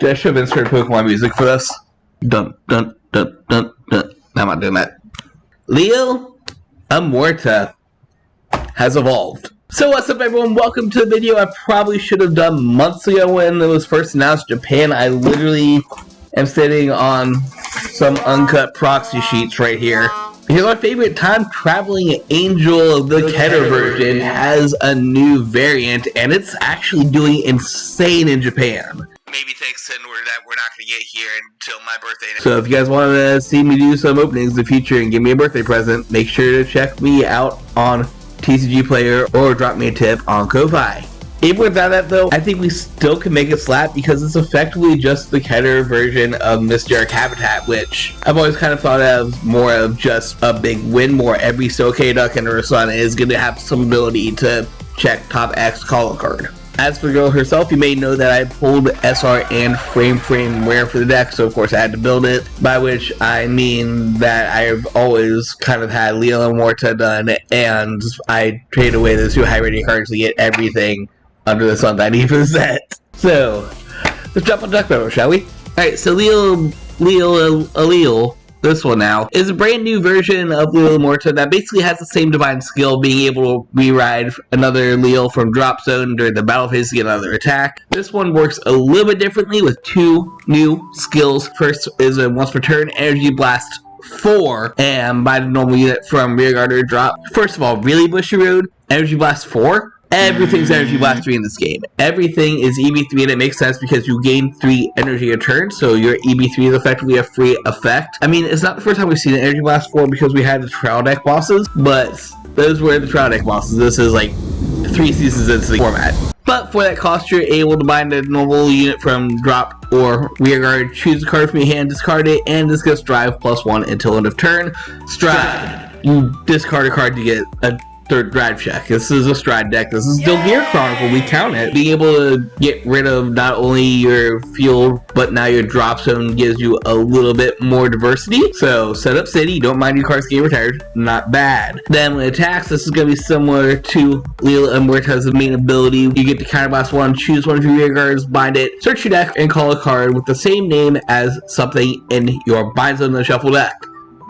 I should have inserted Pokemon music for this. Dun dun dun dun dun. I'm not doing that. Liael Amorta has evolved. So what's up, everyone? Welcome to the video I probably should have done months ago when it was first announced in Japan. I literally am sitting on some uncut proxy sheets right here. Here's my favorite time traveling angel, the Keter version, has a new variant, and it's actually doing insane in Japan. Maybe thanks to an order that we're not going to get here until my birthday. So if you guys want to see me do some openings in the future and give me a birthday present, make sure to check me out on TCG Player or drop me a tip on Ko-Fi. Even without that though, I think we still can make it slap because it's effectively just the Keter version of Mysteric Habitat, which I've always kind of thought of more of just a big win more. Every Soke Duck and her son is going to have some ability to check top X call a card. As for the girl herself, you may know that I pulled SR and Frame Rare for the deck, so of course I had to build it, by which I mean that I've always kind of had Liael Amorta done, and I traded away the 2 high rating cards to get everything under the sun that I need for the set. So, let's jump on deck battle, shall we? Alright, so Liael, this one now, is a brand new version of Liael Amorta that basically has the same divine skill, being able to re-ride another Liael from drop zone during the battle phase to get another attack. This one works a little bit differently with 2 new skills. First is a once per turn Energy Blast 4, and by the normal unit from Rearguard or drop. First of all, really Bushy Road, Energy Blast 4? Everything's Energy Blast 3 in this game. Everything is EB3, and it makes sense because you gain 3 energy a turn, so your EB3 is effectively a free effect. I mean, it's not the first time we've seen an Energy Blast 4 because we had the trial deck bosses, but those were the trial deck bosses. This is like 3 seasons into the format. But for that cost, you're able to bind a normal unit from drop or rearguard, choose a card from your hand, discard it, and this gets drive +1 until end of turn. Stride. You discard a card to get a third drive check. This is a stride deck. This is still Gear Chronicle. We count it. Being able to get rid of not only your field, but now your drop zone gives you a little bit more diversity. So set up city. Don't mind your cards getting retired. Not bad. Then when it attacks, this is going to be similar to Liael Amorta's main ability. You get to counterblast 1, choose one of your rear guards, bind it, search your deck, and call a card with the same name as something in your bind zone in the shuffle deck.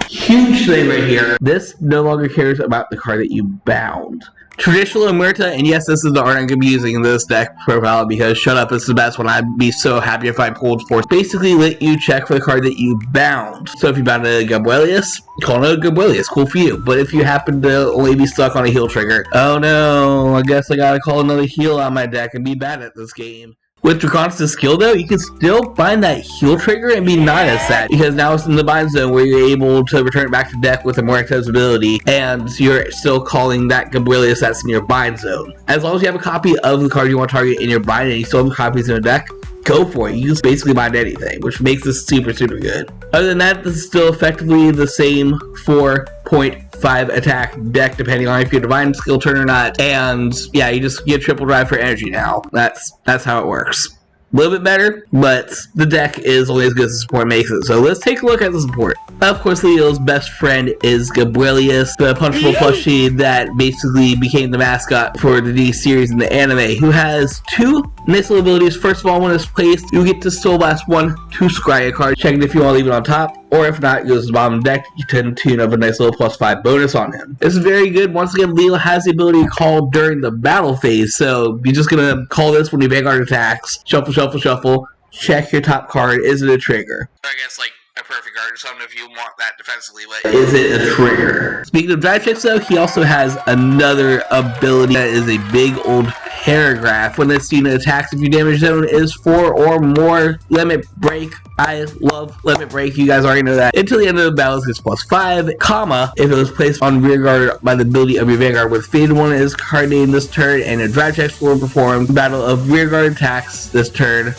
Huge thing right here. This no longer cares about the card that you bound. Traditional Amorta, and yes, this is the art I'm going to be using in this deck profile because shut up, this is the best one. I'd be so happy if I pulled for. Basically, let you check for the card that you bound. So if you bound a Gabuelius, call it a Gabuelius, cool for you. But if you happen to only be stuck on a heal trigger, oh no, I guess I gotta call another heal on my deck and be bad at this game. With Draconis' skill though, you can still find that heal trigger and be not as sad, because now it's in the bind zone where you're able to return it back to deck with Amorta's ability, and you're still calling that Gabuelius that's in your bind zone. As long as you have a copy of the card you want to target in your bind and you still have copies in your deck, go for it. You just basically bind anything, which makes this super good. Other than that, this is still effectively the same 4.5 attack deck, depending on if you're divine skill turn or not. And yeah, you just get triple drive for energy now. That's how it works. A little bit better, but the deck is only as good as the support makes it. So let's take a look at the support. Of course, Liael's best friend is Gabuelius, the punchable plushie that basically became the mascot for the D series in the anime, who has 2 nice little abilities. First of all, when it's placed, you get to Soul Blast 1 to scry a card, check it if you want to leave it on top, or if not, it goes to the bottom of the deck. You can tune up a nice little +5 bonus on him. This is very good. Once again, Liael has the ability to call during the battle phase, so you're just going to call this when your Vanguard attacks, shuffle, check your top card. Is it a trigger? I guess like a perfect card or something if you want that defensively, but is it a trigger? Speaking of drive checks though, he also has another ability that is a big old paragraph. When this unit attacks, if your damage zone is 4 or more, limit break. I love limit break, you guys already know that. Until the end of the battle, it gets +5, comma, if it was placed on rearguard by the ability of your Vanguard with Faded 1 is card name this turn, and a drive check score performed, battle of rearguard attacks this turn,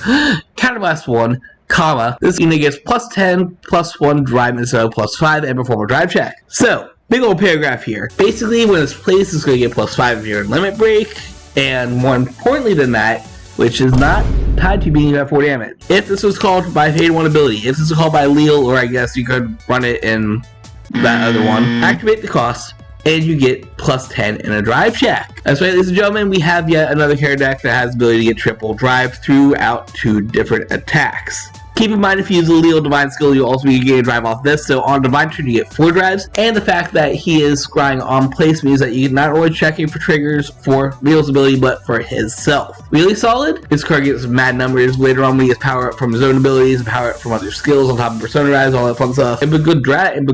counterblast 1, comma, this unit gets +10, +1 drive instead of +5, and perform a drive check. So, big old paragraph here. Basically, when it's placed, it's going to get +5 if you're in limit break, and more importantly than that, which is not tied to being at 4 damage. If this was called by Fade 1 ability, if this is called by Liael, or I guess you could run it in that other one, activate the cost, and you get plus 10 in a drive check. That's right, ladies and gentlemen, we have yet another character deck that has the ability to get triple drive throughout 2 different attacks. Keep in mind, if you use the Liael Divine skill, you'll also be getting a drive off this, so on Divine turn you get 4 drives, and the fact that he is scrying on place means that you're not only checking for triggers for Liael's ability, but for his self. Really solid. This card gets mad numbers later on when he gets power up from his own abilities, and power up from other skills on top of Persona Rise, all that fun stuff. And a good dragon.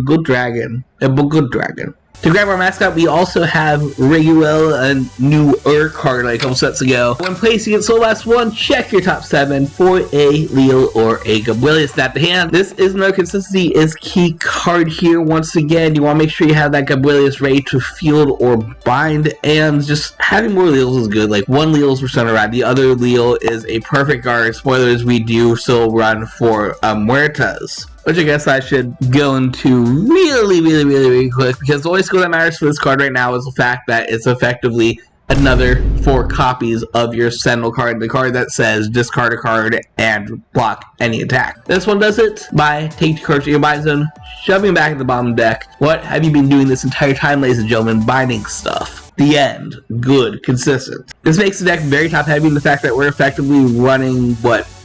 To grab our mascot, we also have Liael, a newer card like a couple sets ago. When placing it, so last one, check your top 7 for a Liael or a Gabrielius. Snap the hand. This is another consistency is key card here. Once again, you want to make sure you have that Gabrielius ready to field or bind, and just having more Liaels is good. Like one Liael's Persona Ride, the other Liael is a perfect guard. Spoilers, we do still run for Muertas, which I guess I should go into really quick, because the only skill that matters for this card right now is the fact that it's effectively another 4 copies of your Sentinel card, the card that says discard a card and block any attack. This one does it by taking 2 cards to your bind zone, shoving them back at the bottom of the deck. What have you been doing this entire time, ladies and gentlemen? Binding stuff. The end. Good. Consistent. This makes the deck very top heavy in the fact that we're effectively running,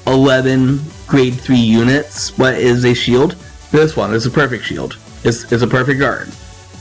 11 grade 3 units. What is a shield? This one is a perfect shield. It's a perfect guard.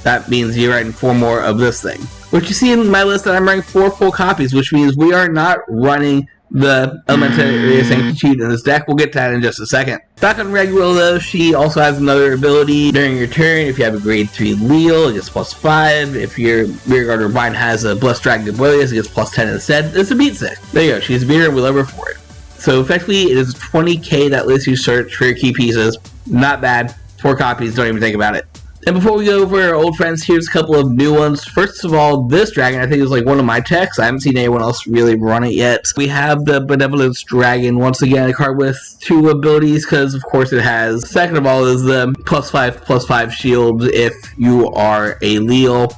That means you're writing 4 more of this thing. What you see in my list that I'm running 4 full copies, which means we are not running the Elementary Sanctity cheat in this deck. We'll get to that in just a second. Back on Liael though, she also has another ability during your turn. If you have a grade 3 Liael, it gets plus 5. If your Rearguard or Bind has a Blessed Dragon Gabrielius, it gets plus 10 instead. It's a beat stick. There you go. She's a beater and we love her for it. So effectively, it is 20k that lets you search for your key pieces. Not bad. 4 copies, don't even think about it. And before we go over our old friends, here's a couple of new ones. First of all, this dragon, I think, is like one of my techs. I haven't seen anyone else really run it yet. We have the Benevolence Dragon. Once again, a card with 2 abilities, because of course it has. Second of all is the +5/+5 shield if you are a Liael.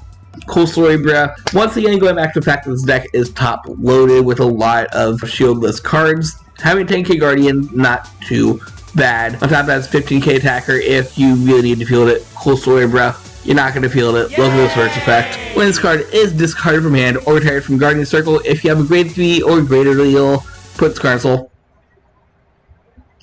Cool story, bruh. Once again, going back to the fact that this deck is top loaded with a lot of shieldless cards. Having 10k Guardian, not too bad. On top of that, it's 15k attacker if you really need to field it. Cool story, bruh. You're not going to field it. Love the search effect. When this card is discarded from hand or retired from Guardian Circle, if you have a grade 3 or greater Liael, put this card in soul.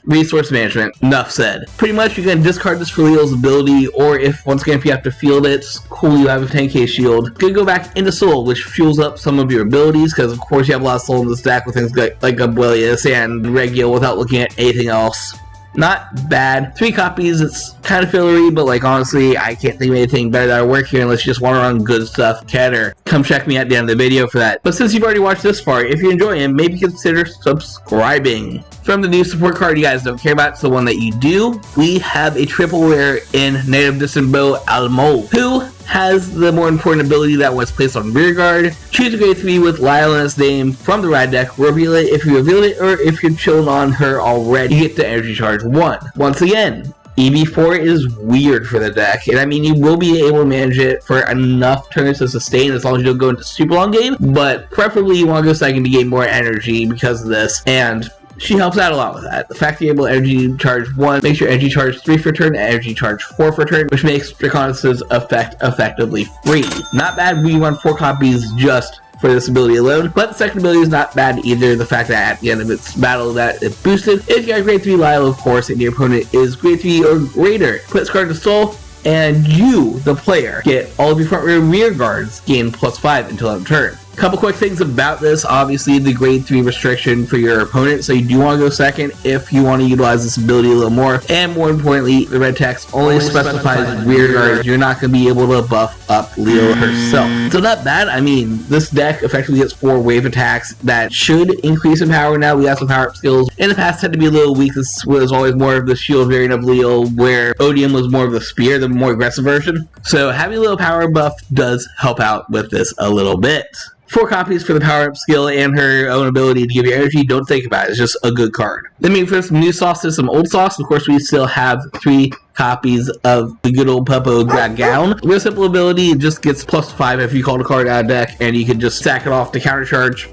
Resource management. Enough said. Pretty much, you can discard this for Liael's ability, or once again, if you have to field it, cool, you have a 10k shield. You can go back into soul, which fuels up some of your abilities, because of course you have a lot of soul in this deck with things like Gabrielius and Regiel without looking at anything else. Not bad. 3 copies, it's kind of fillery, but like honestly, I can't think of anything better that'll work here unless you just want to run good stuff. Keter, come check me at the end of the video for that. But since you've already watched this far, if you're enjoying it, maybe consider subscribing. From the new support card you guys don't care about, so the one that you do, we have a triple rare in Native Distant Bow Almo, who has the more important ability that was placed on Rearguard. Choose a grade 3 with Liael in its name from the ride deck, reveal it if you reveal it, or if you're chilling on her already, you get the energy charge 1. Once again, EV4 is weird for the deck, and I mean, you will be able to manage it for enough turns to sustain as long as you don't go into super long game, but preferably you want to go second to gain more energy because of this, and she helps out a lot with that. The fact that you're able to energy charge 1 makes your energy charge 3 for turn, energy charge 4 for turn, which makes Draconis' effect effectively free. Not bad when you run 4 copies just for this ability alone, but the second ability is not bad either. The fact that at the end of its battle that it's boosted. If you got grade 3 Liael, of course, and your opponent is grade 3 or greater, put this card to soul, and you, the player, get all of your front rear guards gain +5 until end of turn. Couple quick things about this. Obviously, the grade 3 restriction for your opponent, so you do want to go second if you want to utilize this ability a little more. And more importantly, the red text only specifies rear guard. You're not going to be able to buff up Liael herself. So not bad. I mean, this deck effectively gets 4 wave attacks that should increase in power now. We have some power up skills. In the past, tend to be a little weak. This was always more of the shield variant of Liael, where Odium was more of the spear, the more aggressive version. So having a little power buff does help out with this a little bit. 4 copies for the power-up skill and her own ability to give you energy. Don't think about it. It's just a good card. Then moving from some new sauce to some old sauce. Of course, we still have 3 copies of the good old Puppo Gown. Real simple ability. It just gets +5 if you call a card out of deck, and you can just stack it off to counter charge.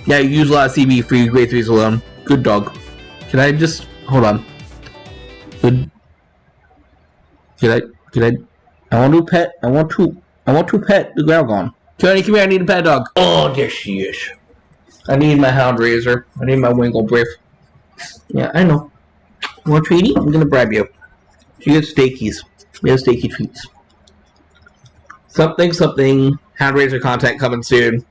Yeah, you use a lot of CB for your grade 3s alone. Good dog. Can I just... Hold on. Good... Can I... I want to pet. I want to pet the Dragon. Tony, come here. I need a pet dog. Oh, there she is. I need my Hound Razor. I need my Winklebrief. Yeah, I know. You want a treaty? I'm gonna bribe you. You get steakies. We have steaky treats. Something. Hound Razor content coming soon.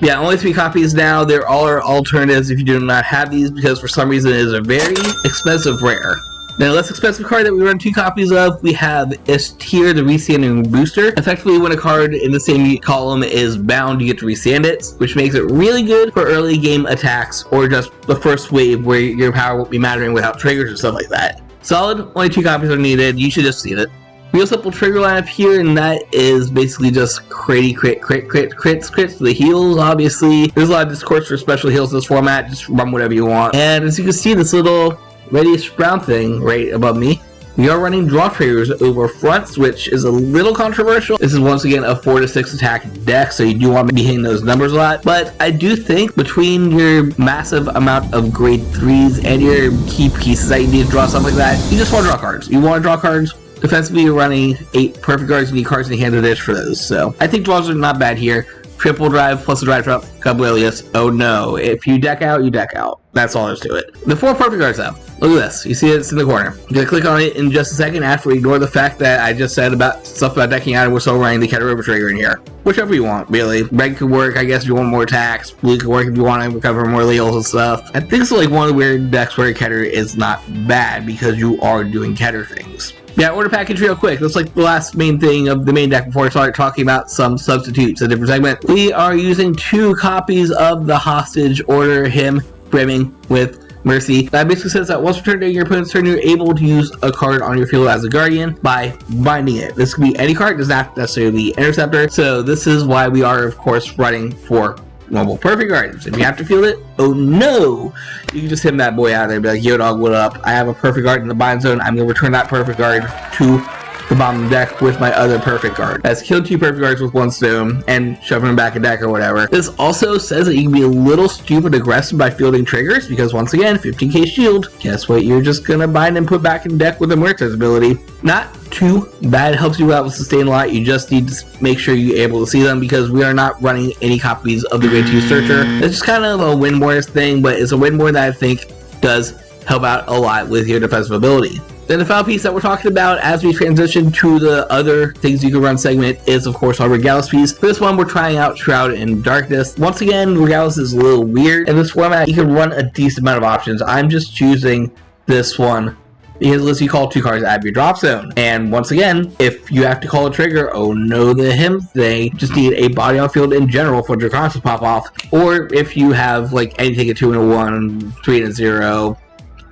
Yeah, only 3 copies now. There are alternatives if you do not have these, because for some reason it is a very expensive rare. Now, the less expensive card that we run 2 copies of, we have S-Tier, the Resanding Booster. Effectively, when a card in the same column is bound, you get to resand it, which makes it really good for early game attacks, or just the first wave where your power won't be mattering without triggers or stuff like that. Solid, only 2 copies are needed. You should just see it. Real simple trigger lineup here, and that is basically just crits to the heals, obviously. There's a lot of discourse for special heals in this format. Just run whatever you want. And as you can see, this little reddish brown thing right above me, we are running draw triggers over fronts, which is a little controversial. This is once again a 4 to 6 attack deck, so you do want to be hitting those numbers a lot. But I do think between your massive amount of grade 3s and your key pieces that you need to draw, stuff like that, you just want to draw cards. You want to draw cards. Defensively, you're running 8 perfect cards. You need cards in the hand of dish for those. So I think draws are not bad here. Triple drive plus a drive drop, Cablelius. Oh no. If you deck out, you deck out. That's all there's to it. The 4 perfect cards though. Look at this. You see it's in the corner. I'm going to click on it in just a second after we ignore the fact that I just said about stuff about decking out and we're still running the Keter River trigger in here. Whichever you want, really. Red could work, I guess, if you want more attacks. Blue could work if you want to recover more Leals and stuff. I think this is like one of the weird decks where Keter is not bad because you are doing Keter things. Yeah, order package real quick. That's like the last main thing of the main deck before I start talking about some substitutes, a different segment. We are using 2 copies of the Hostage Order, him brimming with Mercy. That basically says that once returned during your opponent's turn, you're able to use a card on your field as a Guardian by binding it. This could be any card, does not necessarily be Interceptor. So this is why we are, of course, running for normal perfect guardians. If you have to field it, oh no! You can just hit that boy out there and be like, yo dog, what up? I have a perfect guard in the bind zone. I'm going to return that perfect guard to the bottom of the deck with my other perfect guard. That's killed 2 perfect guards with 1 stone and shoving them back in deck or whatever. This also says that you can be a little stupid aggressive by fielding triggers because once again, 15k shield. Guess what? You're just going to bind and put back in deck with a Muertes ability. Not too bad. It helps you out with sustain a lot. You just need to make sure you're able to see them because we are not running any copies of the Grade 2 Searcher. It's just kind of a win more thing, but it's a win more that I think does help out a lot with your defensive ability. Then the final piece that we're talking about as we transition to the other things you can run segment is, of course, our Regalis piece. For this one, we're trying out Shroud in Darkness. Once again, Regalis is a little weird. In this format, you can run a decent amount of options. I'm just choosing this one because it lets you call 2 cards out of your drop zone. And once again, if you have to call a trigger, oh no, the him thing, just need a body on field in general for Draconis to pop off. Or if you have like anything at 2 and a 1, 3 and a 0,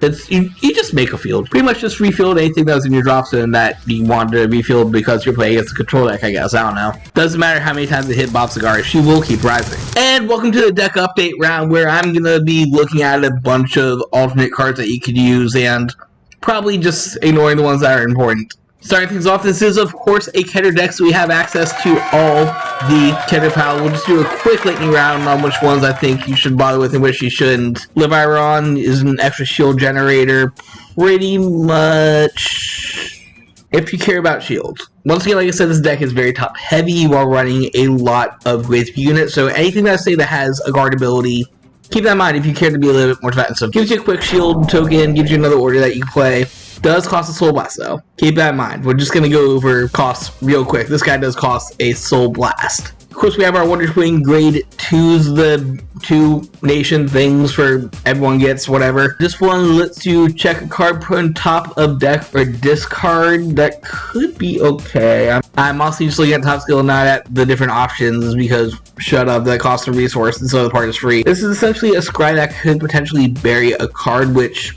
it's you just make a field. Pretty much just refield anything that was in your drop zone that you wanted to refield because you're playing against a control deck, I guess. I don't know. Doesn't matter how many times it hit Bob Cigar, she will keep rising. And welcome to the deck update round where I'm going to be looking at a bunch of alternate cards that you could use and probably just ignoring the ones that are important. Starting things off, this is of course a Keter deck, so we have access to all the Keter power. We'll just do a quick lightning round on which ones I think you should bother with and which you shouldn't. Leviron is an extra shield generator, pretty much if you care about shields. Once again, like I said, this deck is very top heavy. You are running a lot of grade 3 units, so anything that I say that has a guard ability, keep that in mind if you care to be a little bit more defensive. Gives you a quick shield token, gives you another order that you can play. Does cost a Soul Blast though. Keep that in mind. We're just going to go over costs real quick. This guy does cost a Soul Blast. Of course, we have our Wonder Twin Grade 2s, the 2 nation things for everyone gets, whatever. This one lets you check a card put on top of deck or discard. That could be okay. I'm also just looking at top skill, not at the different options because shut up, that costs a resource and so the part is free. This is essentially a scry that could potentially bury a card, which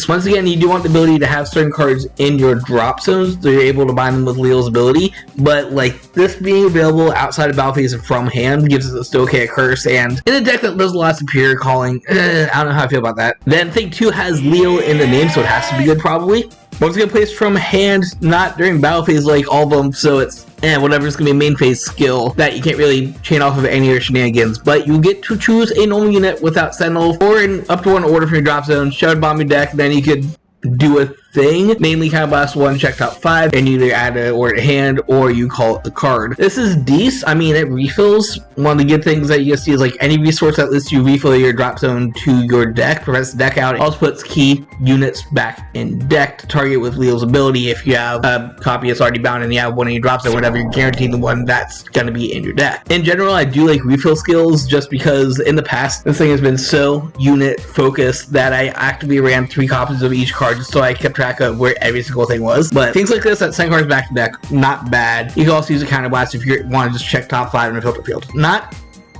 once again, you do want the ability to have certain cards in your drop zones so you're able to bind them with Liael's ability, but like this being available outside of battle phase and from hand gives us a Stoichaic Curse, and in a deck that does a lot of superior calling, I don't know how I feel about that. Then thing 2 has Liael in the name, so it has to be good probably. Once again, placed from hand, not during battle phase like all of them, so it's whatever's going to be a main phase skill that you can't really chain off of any of your shenanigans, but you get to choose a normal unit without Sentinel or in up to 1 order from your drop zone, shove it bomb your deck, then you could do a thing. Namely, Counterblast 1, check top 5, and you either add it or to hand, or you call it the card. This is decent. I mean, it refills. One of the good things that you can see is like any resource that lets you refill your drop zone to your deck, prevents the deck out. It also puts key units back in deck to target with Liael's ability. If you have a copy that's already bound and you have one of your drops or whatever, you're guaranteed the one that's going to be in your deck. In general, I do like refill skills just because in the past, this thing has been so unit focused that I actively ran 3 copies of each card just so I kept track of where every single thing was. But things like this that send cards back to deck, not bad. You can also use a counterblast if you want to just check top 5 in a filter field. Not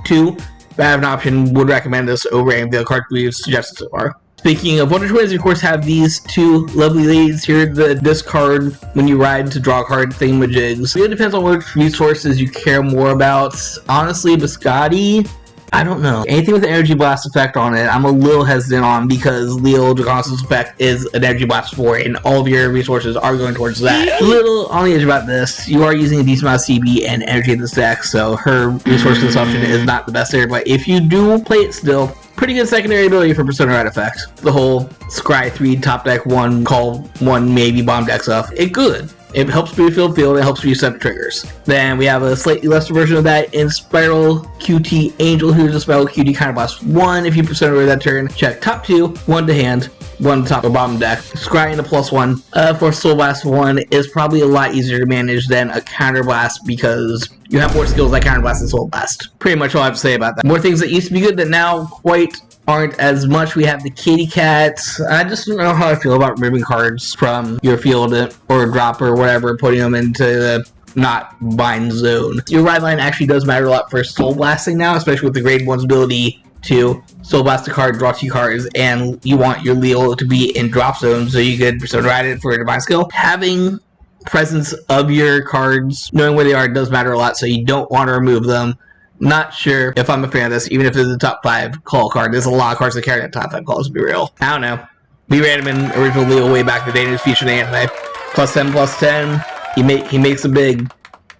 too bad of an option. Would recommend this over any of the cards we've suggested so far. Speaking of Wonder Twins, you of course have these 2 lovely ladies here. This card, when you ride to draw a card, thingamajigs. It really depends on which resources you care more about. Honestly, Biscotti, I don't know. Anything with an Energy Blast effect on it, I'm a little hesitant on because Liael Draconis' effect is an Energy Blast 4, and all of your resources are going towards that. A little on the edge about this. You are using a decent amount of CB and energy in this deck, so her resource consumption is not the best there, but if you do play it still, pretty good secondary ability for Persona Ride effect. The whole Scry 3 top deck 1, call 1, maybe bomb deck stuff. It good. It helps refill field, it helps reset triggers. Then we have a slightly lesser version of that in Spiral QT Angel, who's a Spiral QT Counterblast 1. If you Persona Ride that turn, check top 2, 1 to hand, 1 to top or bottom deck. Scrying a +1 for Soul Blast 1 is probably a lot easier to manage than a Counterblast because you have more skills like Counterblast and Soul Blast. Pretty much all I have to say about that. More things that used to be good that now quite aren't as much. We have the Kitty Cats. I just don't know how I feel about removing cards from your field or drop or whatever, putting them into the not bind zone. Your ride line actually does matter a lot for Soul Blasting now, especially with the grade 1's ability to Soul Blast a card, draw 2 cards, and you want your Liael to be in drop zone so you could Persona Ride it for a divine skill. Having presence of your cards, knowing where they are, does matter a lot, so you don't want to remove them. Not sure if I'm a fan of this, even if it's a top 5 call card. There's a lot of cards that carry that top 5 calls, to be real. I don't know. We ran him in original Liael way back in the day, and he was featured in the anime. +10/+10. He makes some big,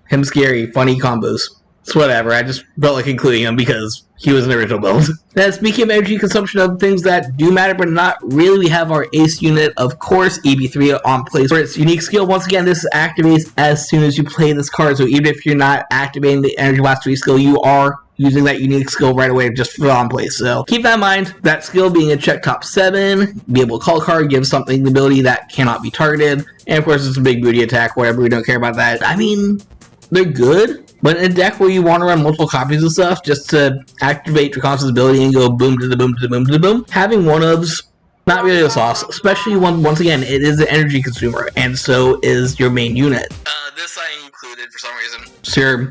him scary, funny combos. It's whatever. I just felt like including him because he was an original build. Now, speaking of energy consumption of things that do matter but not really, we have our ace unit, of course, EB3 on place for its unique skill. Once again, this activates as soon as you play this card, so even if you're not activating the Energy Blast 3 skill, you are using that unique skill right away just for on play. So keep that in mind. That skill being a check top 7, be able to call a card, give something the ability that cannot be targeted, and of course it's a big booty attack, whatever, we don't care about that. I mean, they're good. But in a deck where you want to run multiple copies of stuff just to activate Draconis' ability and go boom to the boom to the boom to the boom, having one-ofs, not really a sauce, especially when, once again, it is an energy consumer, and so is your main unit. This I included for some reason. It's your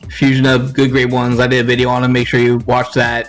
fusion of good grade 1s. I did a video on it, make sure you watch that.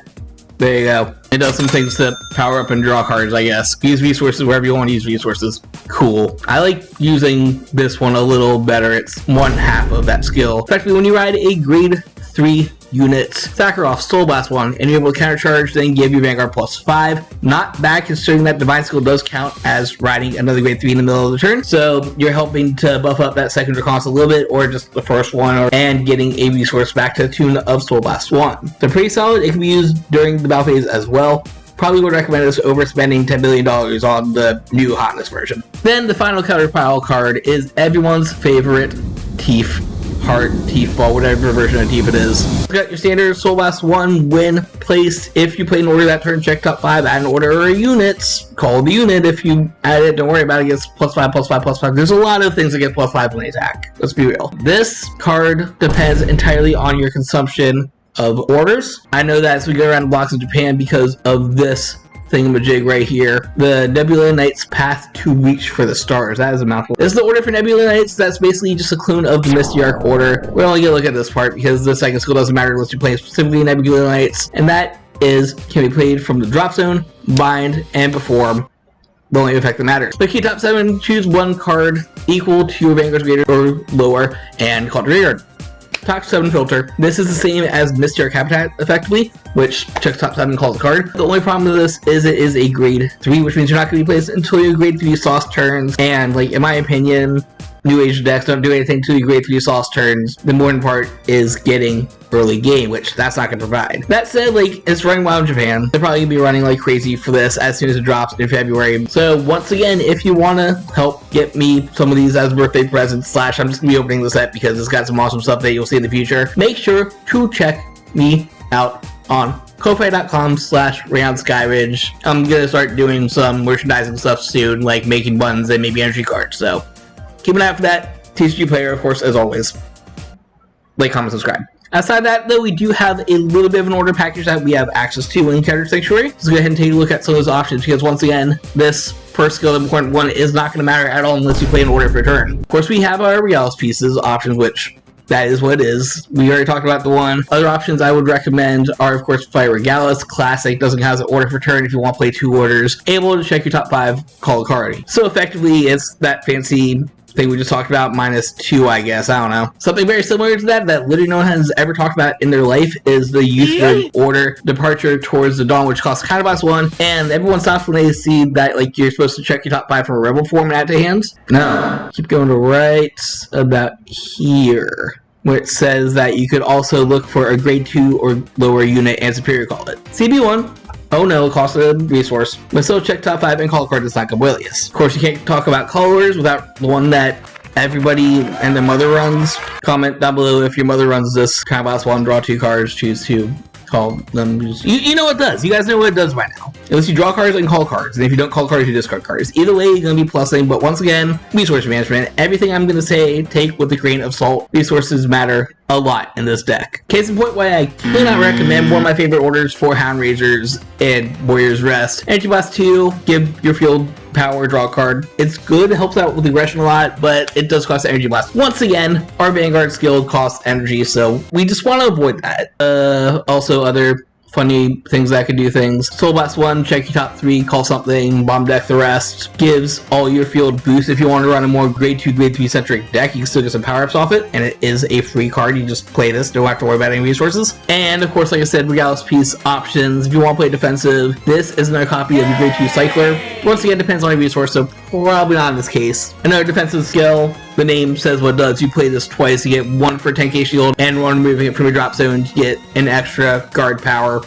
There you go. It does some things to power up and draw cards, I guess. Use resources wherever you want to use resources. Cool. I like using this one a little better. It's 1/2 of that skill. Especially when you ride a grade 3 unit. Sack her off, Soul Blast 1, and you're able to countercharge, then give you Vanguard +5. Not bad considering that Divine Skill does count as riding another grade 3 in the middle of the turn. So you're helping to buff up that second Draconis a little bit, or just the first one, and getting a resource back to the tune of Soul Blast 1. So pretty solid. It can be used during the battle phase as well. Probably would recommend this over spending $10 billion on the new hotness version. Then the final counterpile card is everyone's favorite Teef. Heart, Teef Ball, whatever version of Teef it is. You got your standard Soul Blast 1 win place. If you play an order that turn, check top 5, add an order of units. Call the unit. If you add it, don't worry about it. It gets +5/+5/+5. There's a lot of things that get +5 when they attack. Let's be real. This card depends entirely on your consumption of orders. I know that as we go around the blocks in Japan because of this thingamajig right here. The Nebula Knight's Path to Reach for the Stars. That is a mouthful. This is the order for Nebula Knights. That's basically just a clone of the Misty Arc order. We're only going to look at this part because the second skill doesn't matter unless you're playing specifically Nebula Knights. And that can be played from the drop zone, bind, and perform. The only effect that matters. The key top 7, choose one card equal to your Vanguard's greater or lower and call it Vanguard. Top 7 filter. This is the same as Misty Arc Habitat, effectively, which checks top 7 and calls a card. The only problem with this is it is a grade 3, which means you're not going to be placed until your grade 3 sauce turns. And, like, in my opinion, new age decks don't do anything to the grade 3 sauce turns. The important part is getting early game, which that's not going to provide. That said, like, it's running wild in Japan. They're probably going to be running like crazy for this as soon as it drops in February. So once again, if you want to help get me some of these as birthday presents, / I'm just going to be opening the set because it's got some awesome stuff that you'll see in the future, make sure to check me out on Ko-Fi.com/RayonSkyridge. I'm going to start doing some merchandising stuff soon, like making buttons and maybe energy cards. So keep an eye out for that. TCG player, of course, as always. Like, comment, subscribe. Outside of that, though, we do have a little bit of an order package that we have access to in Counter Sanctuary. Let's go ahead and take a look at some of those options, because once again, this first skill, the important one, is not going to matter at all unless you play an order for a turn. Of course, we have our Liael pieces options, which that is what it is. We already talked about the one. Other options I would recommend are, of course, Fire Regalis. Classic, doesn't have an order for turn if you want to play 2 orders. Able to check your top 5, call a card. So effectively, it's that fancy thing we just talked about, -2, I guess. I don't know. Something very similar to that literally no one has ever talked about in their life is the use of order departure towards the dawn, which costs kind of +1, and everyone stops when they see that, like, you're supposed to check your top 5 from a rebel form and add to hands. No. Keep going to right about here, where it says that you could also look for a grade 2 or lower unit and superior call it. CB1. Oh no, it costs a resource. But still check top 5 and call a card that's not Gabrielius. Of course, you can't talk about colors without the one that everybody and their mother runs. Comment down below if your mother runs this kind of +1, draw 2 cards, choose to call them. You know what it does. You guys know what it does by now. Unless you draw cards and call cards. And if you don't call cards, you discard cards. Either way, you're going to be plussing. But once again, resource management. Everything I'm going to say, take with a grain of salt. Resources matter a lot in this deck. Case in point why I cannot recommend one of my favorite orders for Hound Raisers and Warrior's Rest. Energy Blast 2, give your field power, draw a card. It's good, it helps out with aggression a lot, but it does cost Energy Blast. Once again, our Vanguard skill costs energy, so we just want to avoid that. Also other funny things that could do things. Soul Blast 1, check your top 3, call something, bomb deck the rest. Gives all your field boost. If you want to run a more grade 2, grade 3 centric deck, you can still get some power-ups off it, and it is a free card. You just play this, don't have to worry about any resources. And of course, like I said, Regalis piece options. If you want to play defensive, this is another copy of your grade 2 Cycler. Once again, depends on your resource, so probably not in this case. Another defensive skill. The name says what it does. You play this twice, you get 1 for 10k shield, and 1 removing it from your drop zone to get an extra guard power.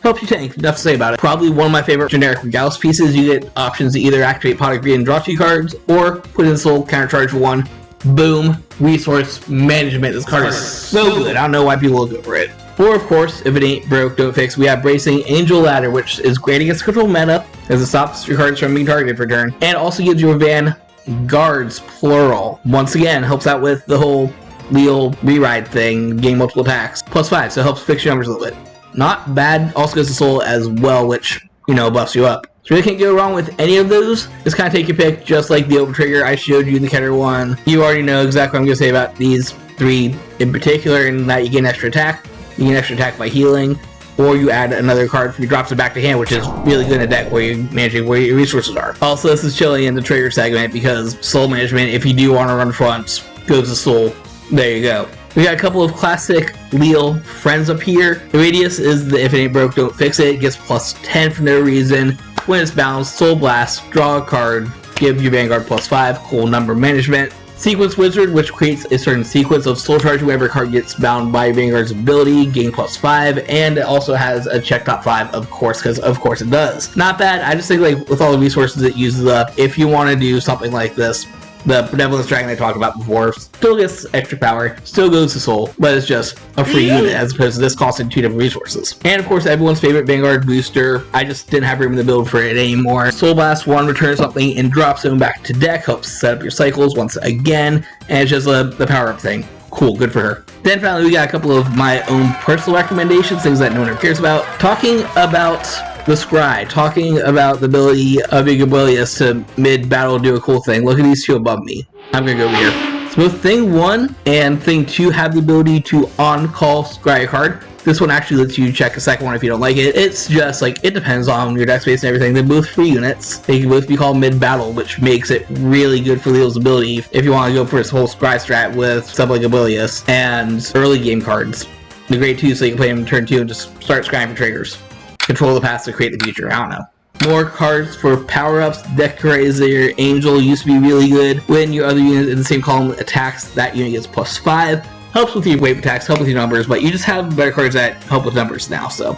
Helps you tank, enough to say about it. Probably one of my favorite generic Regalis pieces. You get options to either activate Pot of Greed and draw 2 cards, or put in Soul, countercharge for 1. Boom. Resource management. This card is so good. I don't know why people look over it. Or, of course, if it ain't broke, don't fix. We have Bracing Angel Ladder, which is great against control meta, as it stops your cards from being targeted for turn, and also gives you a Vanguards, plural. Once again, helps out with the whole Liael reride thing, gain multiple attacks. +5, so it helps fix your numbers a little bit. Not bad. Also goes to Soul as well, which, you know, buffs you up. So really can't go wrong with any of those. Just kind of take your pick, just like the Open Trigger I showed you, the Keter one. You already know exactly what I'm going to say about these 3 in particular, in that you get an extra attack. You get an extra attack by healing, or you add another card from your drops it back to hand, which is really good in a deck where you're managing where your resources are. Also, this is chilling in the trigger segment because Soul management, if you do want to run fronts, goes to Soul. There you go. We got a couple of classic Liael friends up here. The radius is the if it ain't broke, don't fix it. It gets +10 for no reason. When it's balanced, Soul Blast, draw a card, give your Vanguard +5, cool number management. Sequence Wizard, which creates a certain sequence of Soul Charge whenever card gets bound by Vanguard's ability, gain +5, and it also has a check top 5, of course, because of course it does. Not bad. I just think, like, with all the resources it uses up, if you want to do something like this, the Benevolence Dragon I talked about before still gets extra power, still goes to Soul, but it's just a free unit as opposed to this costing 2 different resources. And of course, everyone's favorite Vanguard booster. I just didn't have room in the build for it anymore. Soul Blast 1, return something in drop zone back to deck, helps set up your cycles once again, and it's just the power up thing. Cool, good for her. Then finally, we got a couple of my own personal recommendations, things that no one ever cares about. Talking about the Scry, talking about the ability of Gabrielius to mid-battle do a cool thing. Look at these 2 above me. I'm gonna go over here. So both Thing 1 and Thing 2 have the ability to on-call Scry a card. This one actually lets you check a second one if you don't like it. It's just, like, it depends on your deck space and everything. They're both free units. They can both be called mid-battle, which makes it really good for Liael's ability if you want to go for his whole Scry strat with stuff like Gabrielius and early game cards. The grade 2, so you can play him in turn 2 and just start scrying for triggers. Control the past to create the future. I don't know. More cards for power-ups. Decorator Angel used to be really good. When your other unit in the same column attacks, that unit gets +5. Helps with your wave attacks, help with your numbers, but you just have better cards that help with numbers now, so.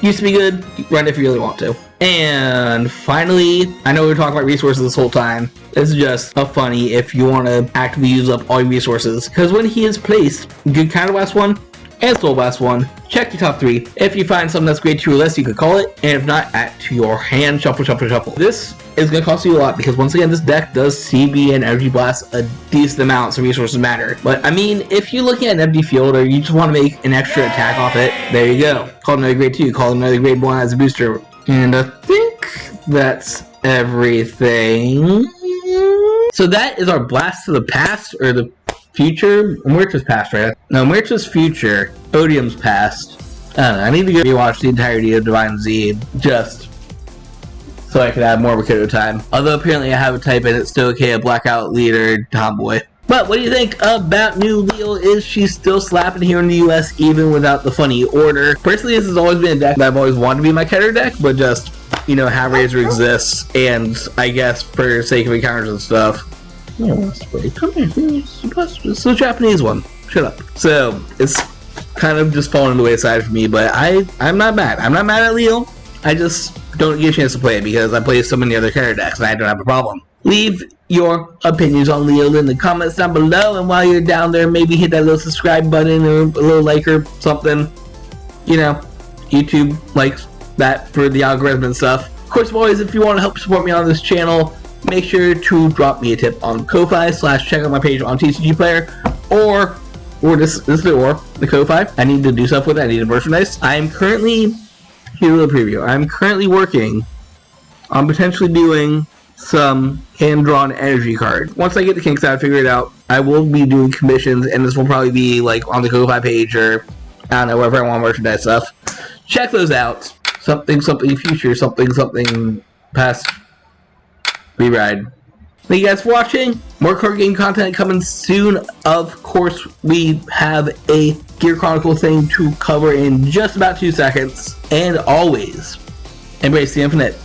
Used to be good, run it if you really want to. And finally, I know we were talking about resources this whole time. This is just a funny if you want to actively use up all your resources. Because when he is placed, you can Counter Blast 1 and Soul Blast 1. Check your top 3. If you find something that's grade 2 or less, you could call it. And if not, add to your hand. Shuffle, shuffle, shuffle. This is going to cost you a lot because once again, this deck does CB and Energy Blast a decent amount, so resources matter. But I mean, if you're looking at an empty field or you just want to make an extra attack off it, there you go. Call it another grade 2, call it another grade 1 as a booster. And I think that's everything. So that is our blast to the past, or the future. Muerta's past, right? No, Muerta's future. Odium's past. I don't know, I need to go rewatch the entirety of Divine Z just so I can have more Makoto time. Although apparently I have a type and it's still okay, a blackout leader tomboy. But what do you think about new Liael? Is she still slapping here in the US even without the funny order? Personally, this has always been a deck that I've always wanted to be my Keter deck, but just, you know, Hat Razor exists, and I guess for sake of encounters and stuff. No, come here. It's the Japanese one. Shut up. So, it's kind of just falling to the wayside for me, but I'm not mad. I'm not mad at Liael. I just don't get a chance to play it because I play so many other Keter decks and I don't have a problem. Leave your opinions on Liael in the comments down below, and while you're down there, maybe hit that little subscribe button or a little like or something. You know, YouTube likes that for the algorithm and stuff. Of course, always, if you want to help support me on this channel, make sure to drop me a tip on Ko-Fi / check out my page on TCG Player, or the Ko-Fi. I need to do stuff with it. I need to merchandise. I'm currently, here's a little preview. I'm currently working on potentially doing some hand-drawn energy cards. Once I get the kinks out, figure it out, I will be doing commissions, and this will probably be like on the Ko-Fi page, or I don't know, wherever I want merchandise stuff. Check those out. Something future, something past re-ride. Thank you guys for watching. More card game content coming soon. Of course, we have a Gear Chronicle thing to cover in just about 2 seconds. And always, embrace the infinite.